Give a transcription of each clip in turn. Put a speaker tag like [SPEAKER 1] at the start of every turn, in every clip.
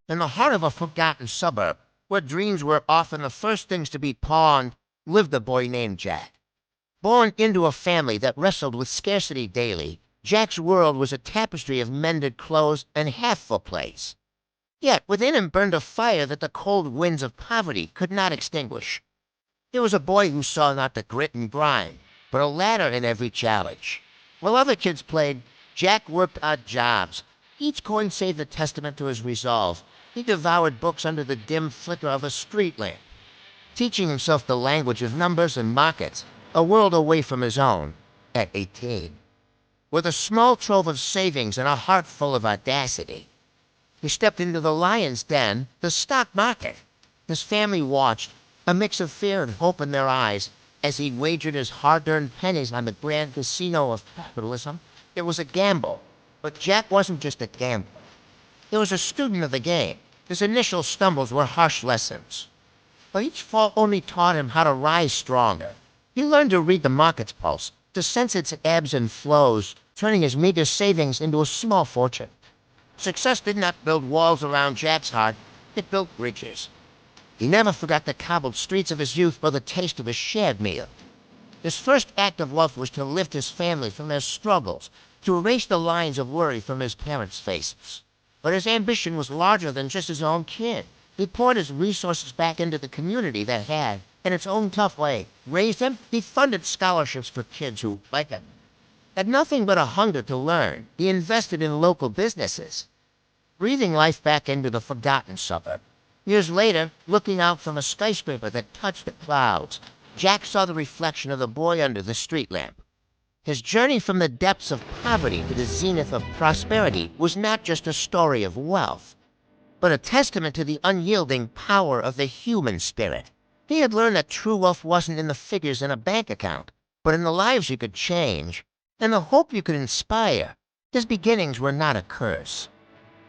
[SPEAKER 1] In the heart of a forgotten suburb, where dreams were often the first things to be pawned, lived a boy named Jack. Born into a family that wrestled with scarcity daily, Jack's world was a tapestry of mended clothes and half-full plates. Yet within him burned a fire that the cold winds of poverty could not extinguish. He was a boy who saw not the grit and grind, but a ladder in every challenge. While other kids played, Jack worked odd jobs. Each coin saved a testament to his resolve. He devoured books under the dim flicker of a street lamp, teaching himself the language of numbers and markets, a world away from his own, at 18. With a small trove of savings and a heart full of audacity, he stepped into the lion's den, the stock market. His family watched, a mix of fear and hope in their eyes, as he wagered his hard-earned pennies on the grand casino of capitalism. It was a gamble, but Jack wasn't just a gambler. He was a student of the game. His initial stumbles were harsh lessons, but each fall only taught him how to rise stronger. He learned to read the market's pulse, to sense its ebbs and flows, turning his meager savings into a small fortune. Success did not build walls around Jack's heart, it built bridges. He never forgot the cobbled streets of his youth or the taste of his shared meal. His first act of wealth was to lift his family from their struggles, to erase the lines of worry from his parents' faces. But his ambition was larger than just his own kid. He poured his resources back into the community that had, in its own tough way, raised him. He funded scholarships for kids who, like him, had nothing but a hunger to learn. He invested in local businesses, breathing life back into the forgotten suburb. Years later, looking out from a skyscraper that touched the clouds, Jack saw the reflection of the boy under the street lamp. His journey from the depths of poverty to the zenith of prosperity was not just a story of wealth, but a testament to the unyielding power of the human spirit. He had learned that true wealth wasn't in the figures in a bank account, but in the lives you could change, and the hope you could inspire. His beginnings were not a curse,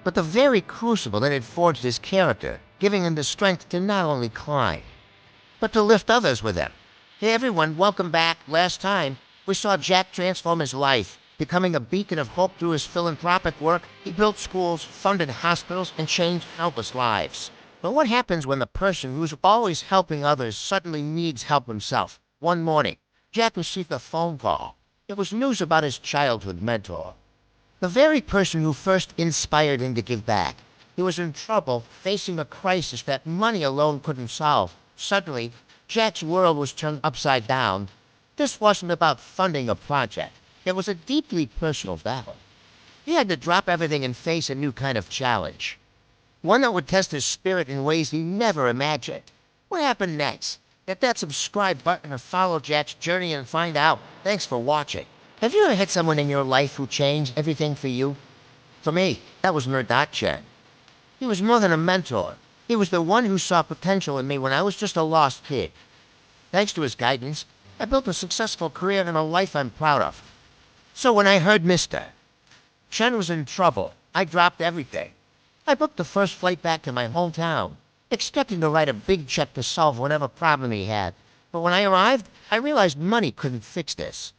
[SPEAKER 1] but the very crucible that had forged his character, giving him the strength to not only climb, but to lift others with him. Hey everyone, welcome back. Last time, we saw Jack transform his life, becoming a beacon of hope through his philanthropic work. He built schools, funded hospitals, and changed countless lives. But what happens when the person who's always helping others suddenly needs help himself? One morning, Jack received a phone call. It was news about his childhood mentor, the very person who first inspired him to give back. He was in trouble, facing a crisis that money alone couldn't solve. Suddenly, Jack's world was turned upside down. This wasn't about funding a project. It was a deeply personal battle. He had to drop everything and face a new kind of challenge, one that would test his spirit in ways he never imagined. What happened next? Hit that subscribe button or follow Jack's journey and find out. Thanks for watching. Have you ever had someone in your life who changed everything for you? For me, that was Chen. He was more than a mentor. He was the one who saw potential in me when I was just a lost kid. Thanks to his guidance, I built a successful career and a life I'm proud of. So when I heard Mr. Chen was in trouble, I dropped everything. I booked the first flight back to my hometown, expecting to write a big check to solve whatever problem he had. But when I arrived, I realized money couldn't fix this.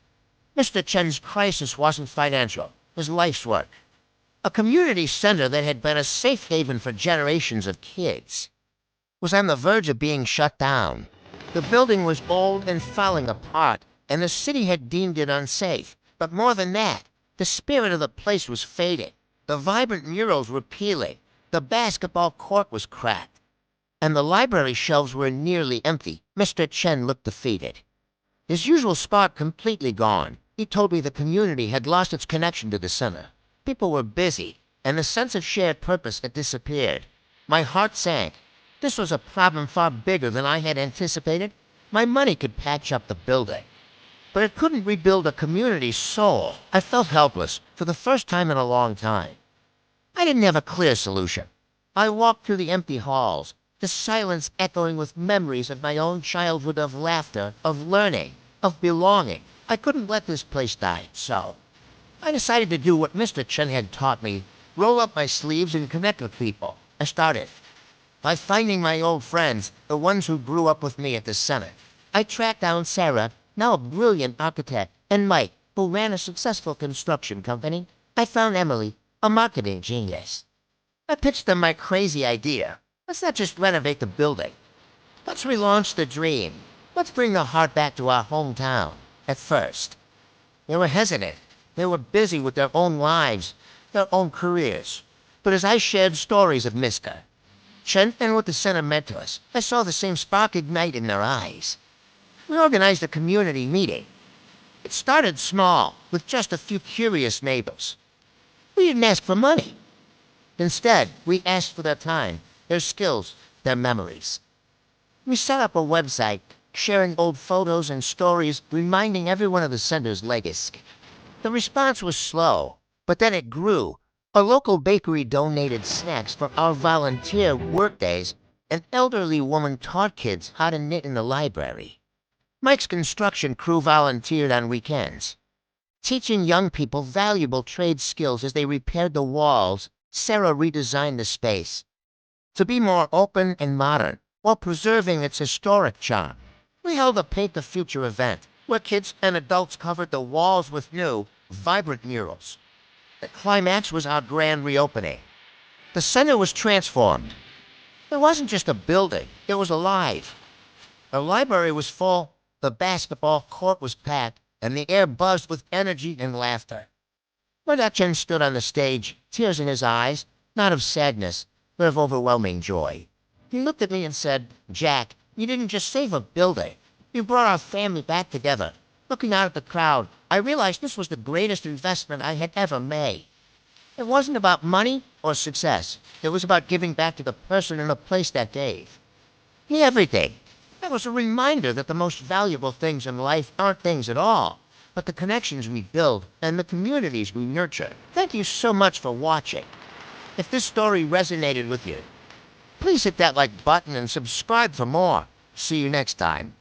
[SPEAKER 1] Mr. Chen's crisis wasn't financial, it was life's work. A community center that had been a safe haven for generations of kids was on the verge of being shut down. The building was old and falling apart, and the city had deemed it unsafe. But more than that, the spirit of the place was fading. The vibrant murals were peeling, the basketball court was cracked, and the library shelves were nearly empty. Mr. Chen looked defeated. His usual spot completely gone. He told me the community had lost its connection to the center. People were busy, and the sense of shared purpose had disappeared. My heart sank. This was a problem far bigger than I had anticipated. My money could patch up the building, but it couldn't rebuild a community's soul. I felt helpless for the first time in a long time. I didn't have a clear solution. I walked through the empty halls, the silence echoing with memories of my own childhood, of laughter, of learning, of belonging. I couldn't let this place die, so I decided to do what Mr. Chen had taught me, roll up my sleeves and connect with people. I started by finding my old friends, the ones who grew up with me at the center. I tracked down Sarah, now a brilliant architect, and Mike, who ran a successful construction company. I found Emily, a marketing genius. I pitched them my crazy idea. Let's not just renovate the building. Let's relaunch the dream. Let's bring the heart back to our hometown. At first, they were hesitant. They were busy with their own lives, their own careers. But as I shared stories of Miska, Chen, and with the sentimentalists, I saw the same spark ignite in their eyes. We organized a community meeting. It started small, with just a few curious neighbors. We didn't ask for money. Instead, we asked for their time, their skills, their memories. We set up a website, sharing old photos and stories, reminding everyone of the center's legacy. The response was slow, but then it grew. A local bakery donated snacks for our volunteer workdays. An elderly woman taught kids how to knit in the library. Mike's construction crew volunteered on weekends, teaching young people valuable trade skills as they repaired the walls. Sarah redesigned the space to be more open and modern while preserving its historic charm. We held a Paint the Future event where kids and adults covered the walls with new, vibrant murals. The climax was our grand reopening. The center was transformed. It wasn't just a building, it was alive. The library was full, the basketball court was packed, and the air buzzed with energy and laughter. Chen stood on the stage, tears in his eyes, not of sadness, but of overwhelming joy. He looked at me and said, "Jack, you didn't just save a building. You brought our family back together." Looking out at the crowd, I realized this was the greatest investment I had ever made. It wasn't about money or success. It was about giving back to the person and the place that gave me everything. That was a reminder that the most valuable things in life aren't things at all, but the connections we build and the communities we nurture. Thank you so much for watching. If this story resonated with you, please hit that like button and subscribe for more. See you next time.